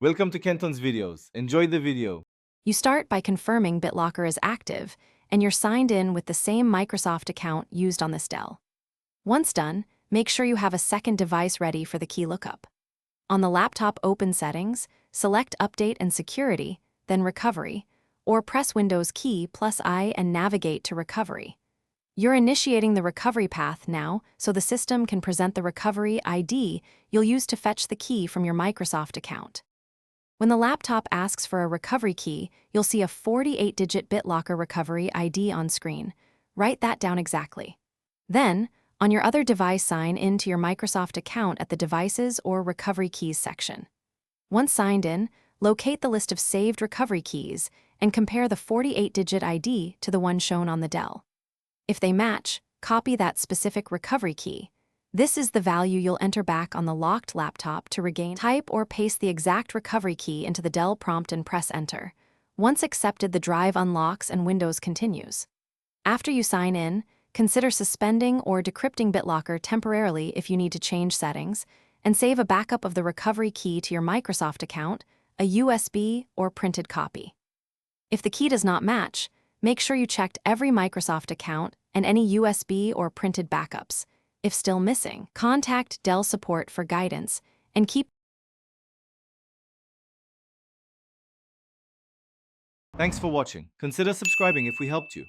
Welcome to Kenton's videos. Enjoy the video. You start by confirming BitLocker is active, and you're signed in with the same Microsoft account used on this Dell. Once done, make sure you have a second device ready for the key lookup. On the laptop Open Settings, select Update and Security, then Recovery, or press Windows key plus I and navigate to Recovery. You're initiating the recovery path now, so the system can present the recovery ID you'll use to fetch the key from your Microsoft account. When the laptop asks for a recovery key, you'll see a 48-digit BitLocker recovery ID on screen. Write that down exactly. Then, on your other device, sign in to your Microsoft account at the Devices or Recovery Keys section. Once signed in, locate the list of saved recovery keys and compare the 48-digit ID to the one shown on the Dell. If they match, copy that specific recovery key. This is the value you'll enter back on the locked laptop to regain. Type or paste the exact recovery key into the Dell prompt and press Enter. Once accepted, the drive unlocks and Windows continues. After you sign in, consider suspending or decrypting BitLocker temporarily if you need to change settings, and save a backup of the recovery key to your Microsoft account, a USB or printed copy. If the key does not match, make sure you checked every Microsoft account and any USB or printed backups. If still missing, contact Dell support for guidance and keep. Thanks for watching. Consider subscribing if we helped you.